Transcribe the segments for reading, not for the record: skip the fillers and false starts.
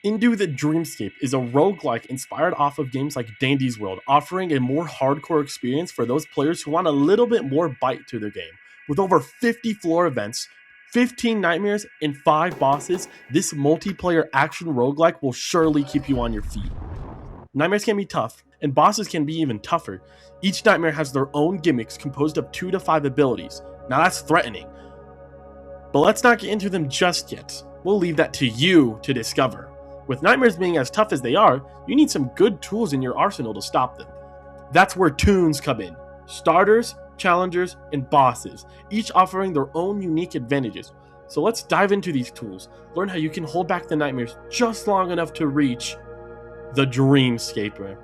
Into the Dreamscape is a roguelike inspired off of games like Dandy's World, offering a more hardcore experience for those players who want a little bit more bite to the game. With over 50 floor events, 15 nightmares, and 5 bosses, this multiplayer action roguelike will surely keep you on your feet. Nightmares can be tough, and bosses can be even tougher. Each nightmare has their own gimmicks composed of 2 to 5 abilities. Now that's threatening. But let's not get into them just yet. We'll leave that to you to discover. With nightmares being as tough as they are, you need some good tools in your arsenal to stop them. That's where toons come in. Starters, challengers, and bosses, each offering their own unique advantages. So let's dive into these tools, learn how you can hold back the nightmares just long enough to reach the Dreamscaper.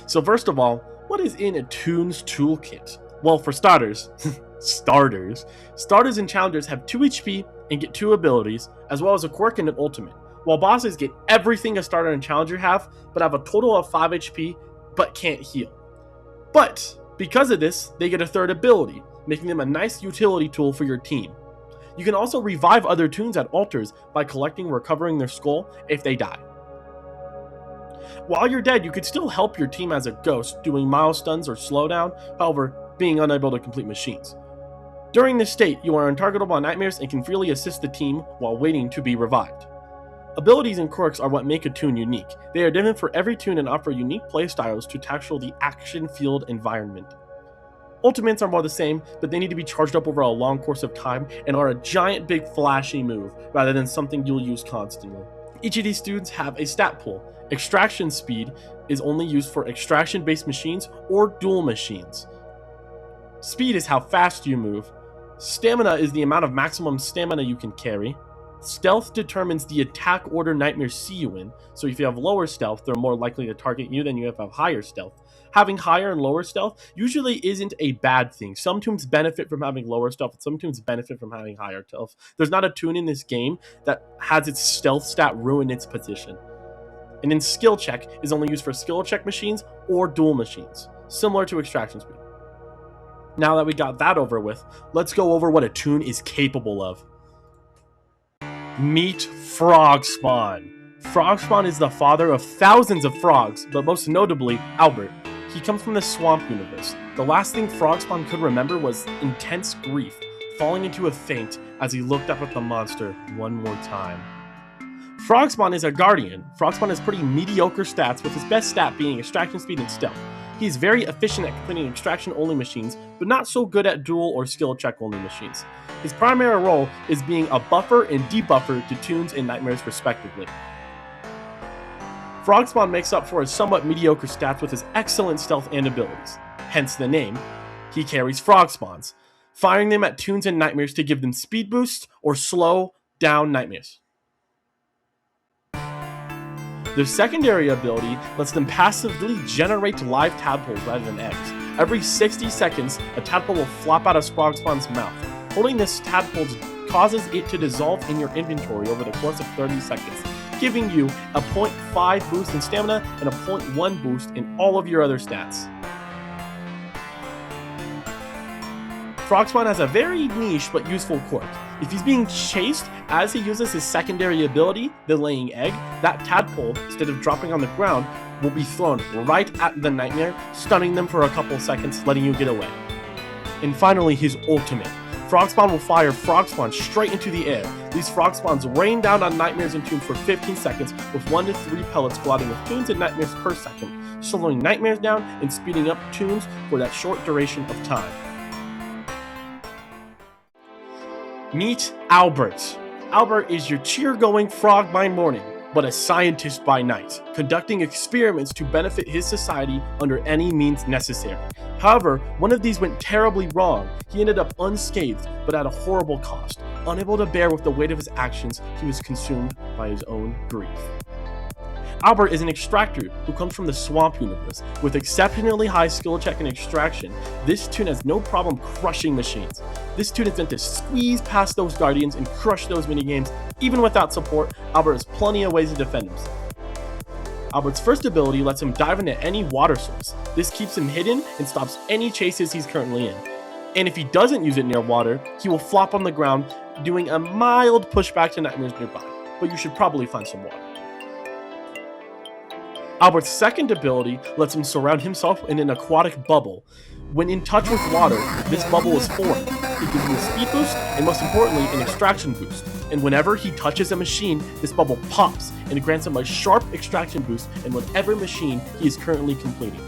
So first of all, what is in a toons toolkit? Well, for starters, starters and challengers have 2 HP and get 2 abilities, as well as a quirk and an ultimate, while bosses get everything a starter and challenger have, but have a total of 5 HP, but can't heal. But because of this, they get a 3rd ability, making them a nice utility tool for your team. You can also revive other toons at altars by collecting and recovering their skull if they die. While you're dead, you could still help your team as a ghost, doing milestones or slowdown, however, being unable to complete machines. During this state, you are untargetable by nightmares and can freely assist the team while waiting to be revived. Abilities and quirks are what make a toon unique. They are different for every toon and offer unique playstyles to tackle the action-filled environment. Ultimates are more the same, but they need to be charged up over a long course of time and are a giant big flashy move rather than something you'll use constantly. Each of these toons have a stat pool. Extraction speed is only used for extraction-based machines or dual machines. Speed is how fast you move. Stamina is the amount of maximum stamina you can carry. Stealth determines the attack order nightmares see you in, so if you have lower stealth, they're more likely to target you than you have higher stealth. Having higher and lower stealth usually isn't a bad thing. Some toons benefit from having lower stealth, and some toons benefit from having higher stealth. There's not a toon in this game that has its stealth stat ruin its position. And then skill check is only used for skill check machines or dual machines, similar to extraction speed. Now that we got that over with, let's go over what a toon is capable of. Meet Frog Spawn. Frog Spawn is the father of thousands of frogs, but most notably, Albert. He comes from the Swamp universe. The last thing Frog Spawn could remember was intense grief, falling into a faint as he looked up at the monster one more time. Frog Spawn is a guardian. Frog Spawn has pretty mediocre stats, with his best stat being extraction speed and stealth. He is very efficient at completing extraction-only machines, but not so good at dual or skill check-only machines. His primary role is being a buffer and debuffer to toons and nightmares respectively. Frog Spawn makes up for his somewhat mediocre stats with his excellent stealth and abilities. Hence the name. He carries Frog Spawns, firing them at toons and nightmares to give them speed boosts or slow down nightmares. Their secondary ability lets them passively generate live tadpoles rather than eggs. Every 60 seconds, a tadpole will flop out of Frog Spawn's mouth. Holding this tadpole causes it to dissolve in your inventory over the course of 30 seconds, giving you a 0.5 boost in stamina and a 0.1 boost in all of your other stats. Frog Spawn has a very niche but useful quirk. If he's being chased as he uses his secondary ability, the laying egg, that tadpole, instead of dropping on the ground, will be thrown right at the nightmare, stunning them for a couple seconds, letting you get away. And finally, his ultimate. Frog Spawn will fire Frog Spawn straight into the air. These Frog Spawns rain down on nightmares and toons for 15 seconds, with 1 to 3 pellets colliding with toons and nightmares per second, slowing nightmares down and speeding up toons for that short duration of time. Meet Albert. Albert is your cheer-going frog by morning, but a scientist by night, conducting experiments to benefit his society under any means necessary. However, one of these went terribly wrong. He ended up unscathed, but at a horrible cost. Unable to bear with the weight of his actions, he was consumed by his own grief. Albert is an extractor who comes from the Swamp universe. With exceptionally high skill check and extraction, this toon has no problem crushing machines. This toon is meant to squeeze past those guardians and crush those minigames. Even without support, Albert has plenty of ways to defend himself. Albert's first ability lets him dive into any water source. This keeps him hidden and stops any chases he's currently in. And if he doesn't use it near water, he will flop on the ground, doing a mild pushback to nightmares nearby. but you should probably find some water. Albert's second ability lets him surround himself in an aquatic bubble. When in touch with water, this bubble is formed. It gives him a speed boost and, most importantly, an extraction boost. And whenever he touches a machine, this bubble pops and it grants him a sharp extraction boost in whatever machine he is currently completing.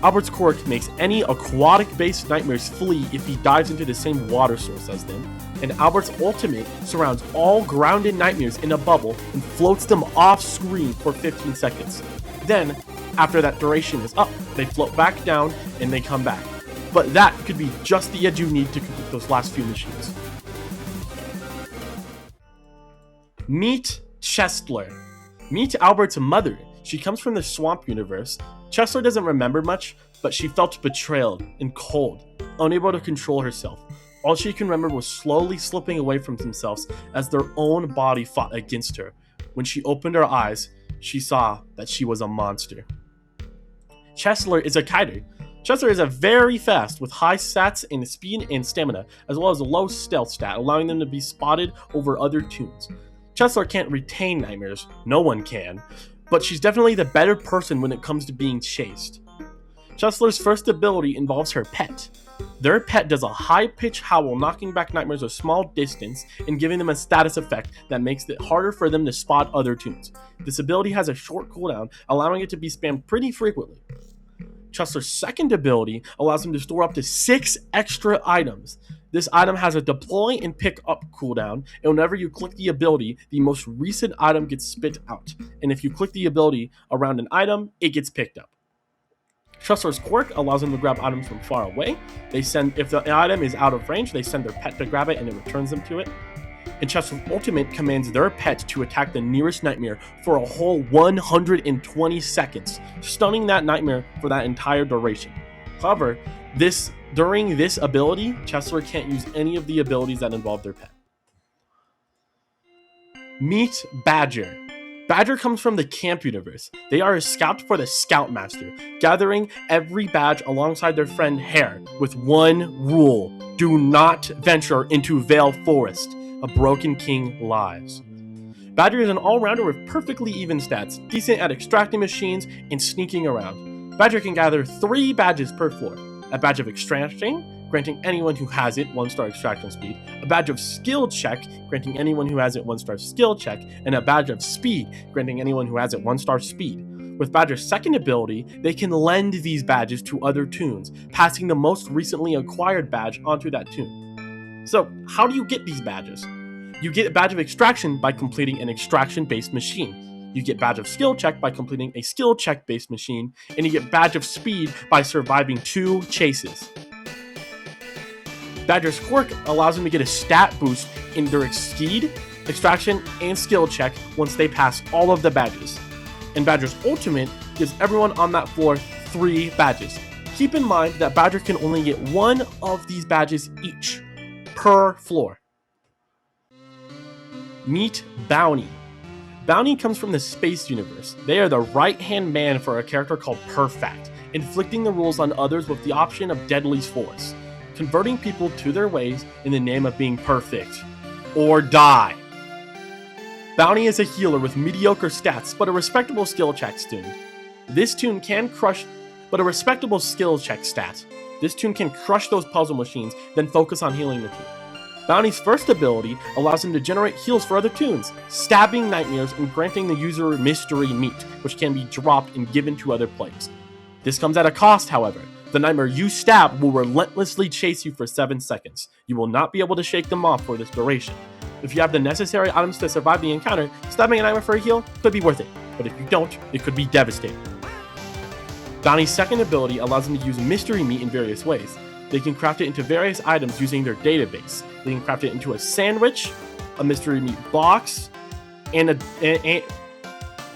Albert's quirk makes any aquatic-based nightmares flee if he dives into the same water source as them, and Albert's ultimate surrounds all grounded nightmares in a bubble and floats them off-screen for 15 seconds. Then, after that duration is up, they float back down and they come back. But that could be just the edge you need to complete those last few machines. Meet Chestler. Meet Albert's mother. She comes from the swamp universe. Chestler doesn't remember much, but she felt betrayed and cold, unable to control herself. All she can remember was slowly slipping away from themselves as their own body fought against her. When she opened her eyes, she saw that she was a monster. Chestler is a kiter. Chestler is a very fast with high stats in speed and stamina, as well as a low stealth stat, allowing them to be spotted over other toons. Chestler can't retain nightmares, no one can, but she's definitely the better person when it comes to being chased. Chestler's first ability involves her pet. Their pet does a high-pitched howl, knocking back nightmares a small distance and giving them a status effect that makes it harder for them to spot other toons. This ability has a short cooldown, allowing it to be spammed pretty frequently. Chestler's second ability allows him to store up to 6 extra items. This item has a deploy and pick up cooldown, and whenever you click the ability, the most recent item gets spit out. And if you click the ability around an item, it gets picked up. Chestler's quirk allows them to grab items from far away. If the item is out of range, they send their pet to grab it and it returns them to it. And Chestler's ultimate commands their pet to attack the nearest nightmare for a whole 120 seconds, stunning that nightmare for that entire duration. However, during this ability, Chestler can't use any of the abilities that involve their pet. Meet Badger. Badger comes from the camp universe. They are a scout for the Scoutmaster, gathering every badge alongside their friend Hare, with one rule: do not venture into Vale Forest. A broken king lies. Badger is an all-rounder with perfectly even stats, decent at extracting machines and sneaking around. Badger can gather 3 badges per floor: a badge of extraction, granting anyone who has it 1-star extraction speed, a badge of skill check, granting anyone who has it 1-star skill check, and a badge of speed, granting anyone who has it 1-star speed. With Badger's second ability, they can lend these badges to other toons, passing the most recently acquired badge onto that toon. So, how do you get these badges? You get a badge of extraction by completing an extraction-based machine. You get badge of skill check by completing a skill check-based machine, and you get badge of speed by surviving 2 chases. Badger's quirk allows them to get a stat boost in their speed, extraction, and skill check once they pass all of the badges. And Badger's ultimate gives everyone on that floor 3 badges. Keep in mind that Badger can only get 1 of these badges each per floor. Meet Bounty. Bounty comes from the space universe. They are the right-hand man for a character called Perfect, inflicting the rules on others with the option of Deadly Force, converting people to their ways in the name of being perfect, or die. Bounty is a healer with mediocre stats, but a respectable skill check toon. This toon can crush those puzzle machines, then focus on healing the toon. Bounty's first ability allows him to generate heals for other toons, stabbing nightmares and granting the user mystery meat, which can be dropped and given to other players. This comes at a cost, however. The nightmare you stab will relentlessly chase you for 7 seconds. You will not be able to shake them off for this duration. If you have the necessary items to survive the encounter, stabbing a nightmare for a heal could be worth it, but if you don't, it could be devastating. Bounty's second ability allows them to use mystery meat in various ways. They can craft it into various items using their database. They can craft it into a sandwich, a mystery meat box, and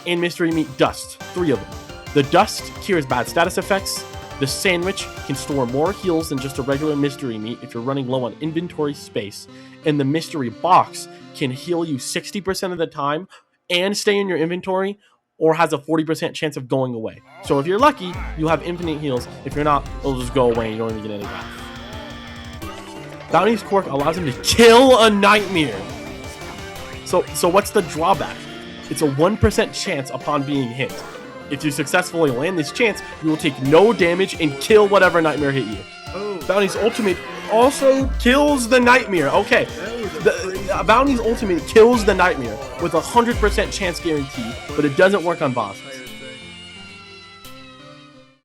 mystery meat dust, 3 of them. The dust cures bad status effects. The sandwich can store more heals than just a regular mystery meat if you're running low on inventory space. And the mystery box can heal you 60% of the time and stay in your inventory, or has a 40% chance of going away. So if you're lucky, you'll have infinite heals. If you're not, it'll just go away and you don't even get any back. Bounty's quirk allows him to kill a nightmare. So what's the drawback? It's a 1% chance upon being hit. If you successfully land this chance, you will take no damage and kill whatever nightmare hit you. Oh. Bounty's ultimate also kills the nightmare. Okay, Bounty's ultimate kills the nightmare with a 100% chance guarantee, but it doesn't work on boss.